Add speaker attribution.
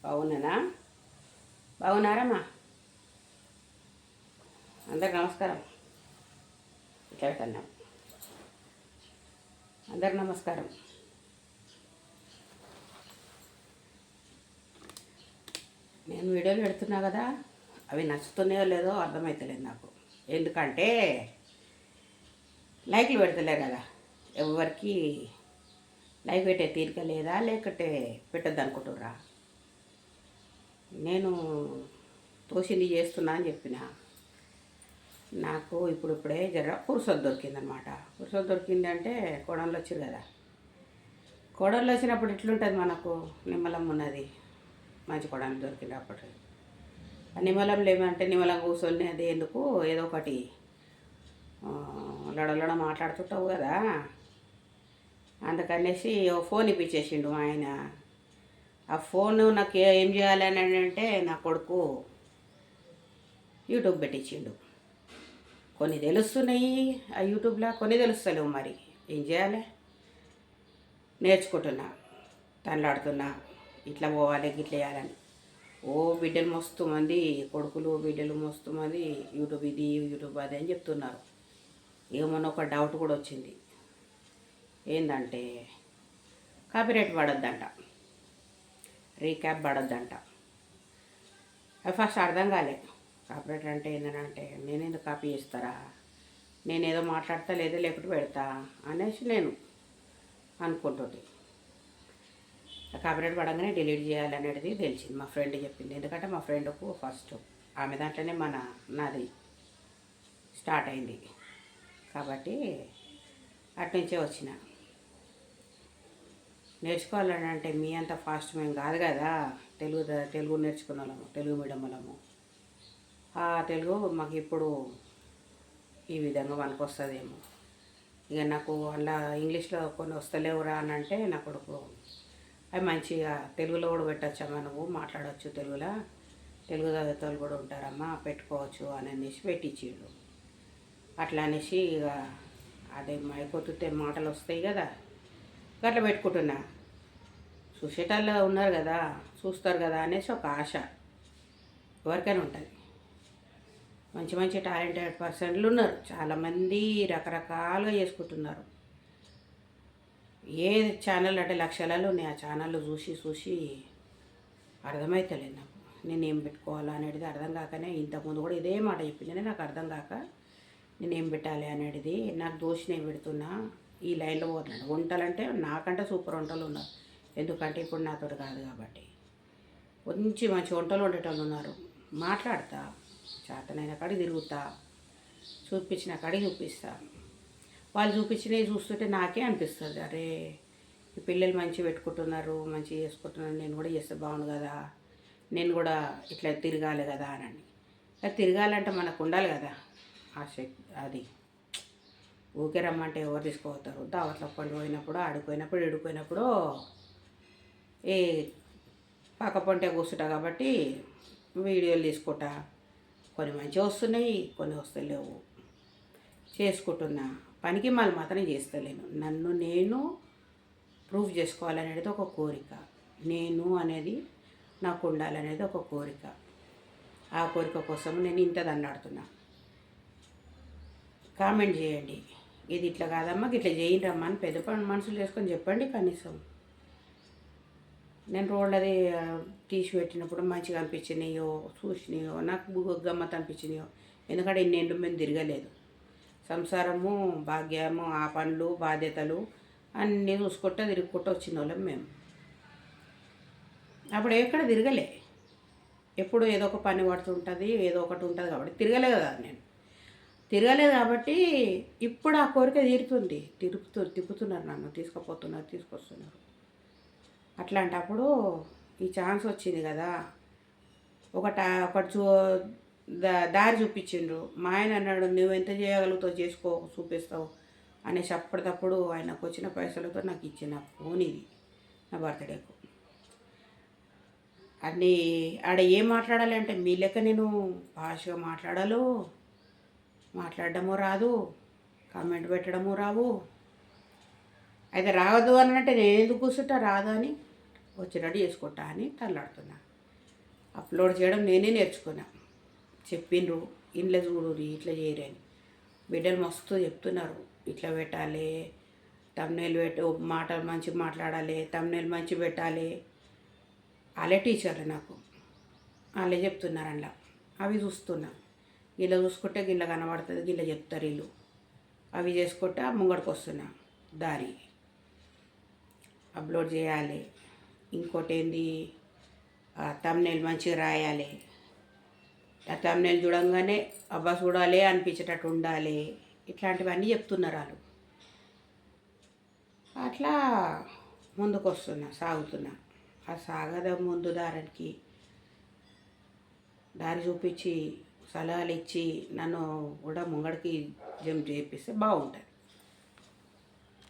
Speaker 1: బాగున్నానా? బాగున్నారమ్మా? అందరికి నమస్కారం. ఇట్లా పెట్టన్నాం. అందరికి నమస్కారం. నేను వీడియోలు పెడుతున్నా కదా, అవి నచ్చుతున్నాయో లేదో అర్థమవుతలేదు నాకు. ఎందుకంటే లైక్లు పెడతలేరు కదా. ఎవరికి లైక్ పెట్టే తీరిక లేదా, లేకపోతే పెట్టద్దు అనుకుంటుర్రా? నేను తోసింది చేస్తున్నా అని చెప్పిన. నాకు ఇప్పుడే జర పురుసొద్దు దొరికిందనమాట. పురుసొద్దు దొరికింది అంటే కోడళ్ళు వచ్చారు కదా. కోడళ్ళు వచ్చినప్పుడు ఎట్లుంటుంది మనకు? నిమ్మలం ఉన్నది, మంచి కోడలు దొరికినప్పుడు. నిమ్మలంలో ఏమంటే నిమ్మలం కూర్చొని అది ఎందుకు ఏదో ఒకటి లడలడ మాట్లాడుతుంటావు కదా. అందుకనేసి ఫోన్ ఇప్పించేసిండు ఆయన. ఆ ఫోన్ నాకు ఏం చేయాలని అంటే నా కొడుకు యూట్యూబ్ పెట్టించిండు. కొన్ని తెలుస్తున్నాయి ఆ యూట్యూబ్లో, కొన్ని తెలుస్తలేవు. మరి ఏం చేయాలి? నేర్చుకుంటున్నా, తనలాడుతున్నా, ఇట్లా పోవాలి ఇట్లా వేయాలని. ఓ బిడ్డలు మస్తు మంది, కొడుకులు బిడ్డలు మస్తు మంది యూట్యూబ్ ఇది యూట్యూబ్ అది అని చెప్తున్నారు. ఏమన్నా ఒక డౌట్ కూడా వచ్చింది. ఏంటంటే కాపీరైట్ పడొద్దంట, రీక్యాప్ పడొద్దంట. అది ఫస్ట్ అర్థం కాలే. కాపీరైట్ అంటే ఏంటంటే నేనేదో కాపీ చేస్తారా, నేనేదో మాట్లాడతా లేదా లేకపోతే పెడతా అనేసి నేను అనుకుంటుంది. కాపీరైట్ పడంగానే డిలీట్ చేయాలనేది తెలిసింది. మా ఫ్రెండ్ చెప్పింది. ఎందుకంటే మా ఫ్రెండ్కు ఫస్ట్ ఆమె దాంట్లోనే నాది స్టార్ట్ అయింది కాబట్టి అట్నుంచే వచ్చిన. నేర్చుకోవాలని అంటే మీ అంత ఫాస్ట్ మేము కాదు కదా. తెలుగు నేర్చుకున్న వాళ్ళము, తెలుగు మీడియం వాళ్ళము. ఆ తెలుగు మాకు ఇప్పుడు ఈ విధంగా మనకు వస్తుందేమో. ఇక నాకు అలా ఇంగ్లీష్లో కొన్ని వస్తలేవురా అని అంటే నా కొడుకు అవి మంచిగా తెలుగులో కూడా పెట్టచ్చమ్మా, నువ్వు మాట్లాడవచ్చు తెలుగులో, తెలుగు చదివేతోళ్ళు కూడా ఉంటారమ్మా, పెట్టుకోవచ్చు అని అనేసి పెట్టించిండు. అట్లా అనేసి ఇక అదే మైకొత్తితే మాటలు వస్తాయి కదా, అట్లా పెట్టుకుంటున్నా. చూసేటల్లో ఉన్నారు కదా, చూస్తారు కదా అనేసి ఒక ఆశ ఎవరికైనా ఉంటుంది. మంచి మంచి టాలెంటెడ్ పర్సన్లు ఉన్నారు, చాలామంది రకరకాలుగా చేసుకుంటున్నారు. ఏ ఛానల్ అంటే లక్షలలో ఉన్నాయి. ఆ ఛానళ్ళు చూసి చూసి అర్థమవుతలేదు నాకు. నేనేం పెట్టుకోవాలా అనేది అర్థం కాకనే ఇంతకుముందు కూడా ఇదే మాట చెప్పింది. నాకు అర్థం కాక నేనేం పెట్టాలి అనేది నాకు దోషినే పెడుతున్నా. ఈ లైన్లో పోతున్నాడు. వంటలు అంటే నాకంటే సూపర్ వంటలు ఉన్నారు. ఎందుకంటే ఇప్పుడు నాతో కాదు కాబట్టి. మంచి వంటలు వండేటోళ్ళు ఉన్నారు. మాట్లాడతా, చేతనైన కాడికి తిరుగుతా, చూపించిన కాడికి చూపిస్తా. వాళ్ళు చూపించినవి చూస్తుంటే నాకే అనిపిస్తుంది, అరే ఈ పిల్లలు మంచిగా పెట్టుకుంటున్నారు, మంచిగా చేసుకుంటున్నారు, నేను కూడా చేస్తే బాగుండు కదా, నేను కూడా ఇట్లా తిరగాలి కదా అని. అది తిరగాలంటే మనకు ఉండాలి కదా ఆ శక్తి. అది ఊకే రమ్మంటే ఎవరు తీసుకుపోతారు? దావట్లో పండు పోయినప్పుడు, ఆడిపోయినప్పుడు, ఎడిపోయినప్పుడు ఏ పక్క పొంటే కూర్చుంటా కాబట్టి వీడియోలు తీసుకుంటా. కొన్ని మంచిగా వస్తున్నాయి, కొన్ని వస్తలేవు. చేసుకుంటున్నా. పనికి మళ్ళీ మాత్రం చేస్తలేను. నన్ను నేను ప్రూవ్ చేసుకోవాలనేది ఒక కోరిక. నేను అనేది నాకు ఉండాలనేది ఒక కోరిక. ఆ కోరిక కోసం నేను ఇంత దండాడుతున్నా. కామెంట్ చేయండి, ఇది ఇట్లా కాదమ్మా ఇట్లా చేయండి రమ్మా అని పెద్ద మనుషులు చేసుకొని చెప్పండి. కనీసం నేను రోడ్లది తీసి పెట్టినప్పుడు మంచిగా అనిపించినాయో, చూసినాయో, నాకు గమ్మత్ అనిపించినాయో. ఎందుకంటే ఇన్నేళ్ళు మేము తిరగలేదు. సంసారము, భాగ్యము, ఆ పనులు, బాధ్యతలు అన్నీ చూసుకుంటూ తిరుగుకుంటూ వచ్చిన వాళ్ళం మేము. అప్పుడు ఎక్కడ తిరగలే. ఎప్పుడు ఏదో ఒక పని పడుతుంటుంది, ఏదో ఒకటి ఉంటుంది కాబట్టి తిరగలే కదా. నేను తిరగలేదు కాబట్టి ఇప్పుడు ఆ కోరిక తీరుతుంది. తిప్పుతున్నారు, నన్ను తీసుకొస్తున్నారు. అట్లాంటప్పుడు ఈ ఛాన్స్ వచ్చింది కదా. ఒకటి దారి చూపించిండ్రు. మా ఆయన అన్నాడు, నువ్వు ఎంత చేయగలుగుతావు చేసుకో, చూపిస్తావు అనేసి అప్పటికప్పుడు ఆయనకు వచ్చిన పైసలతో నాకు ఇచ్చిన ఫోన్ ఇది నా బర్త్డేకు. అన్నీ ఆడ ఏం మాట్లాడాలి అంటే మీ లెక్క నేను భాషగా మాట్లాడడము రాదు, కామెంట్ పెట్టడము రావు. అయితే రాదు అని అంటే నేను ఎందుకు కూర్చుంటా? రాదు అని వచ్చి రెడీ చేసుకుంటా అని తల్లాడుతున్నా. అప్లోడ్ చేయడం నేనే నేర్చుకున్నా. చెప్పిండ్రు ఇంట్లో చూడుర్రి ఇట్లా చేయరు అని. బిడ్డలు మస్తు చెప్తున్నారు, ఇట్లా పెట్టాలి, తమ్నేల్ పెట్టు, మాటలు మంచి మాట్లాడాలి, తమ్నేల్ మంచి పెట్టాలి. వాళ్ళే టీచర్లు నాకు, వాళ్ళే చెప్తున్నారు అందులో. అవి చూస్తున్నా, గిల్ల చూసుకుంటే గిల్ల కనబడుతుంది, గిల్ల చెప్తారు వీళ్ళు. అవి చేసుకుంటే ముంగడికి వస్తున్నా దారి. అప్లోడ్ చేయాలి. ఇంకోటి ఏంది, తమ్నేల్ మంచిగా రాయాలి. ఆ తమ్నేల్ చూడంగానే అబ్బా చూడాలి అనిపించేటట్టు ఉండాలి. ఇట్లాంటివన్నీ చెప్తున్నారు వాళ్ళు. అట్లా ముందుకు వస్తున్నా, సాగుతున్నా. ఆ సాగద ముందు దారి చూపించి సలహాలు ఇచ్చి నన్ను కూడా ముంగడికి జంప్ చేపిస్తే బాగుంటుంది.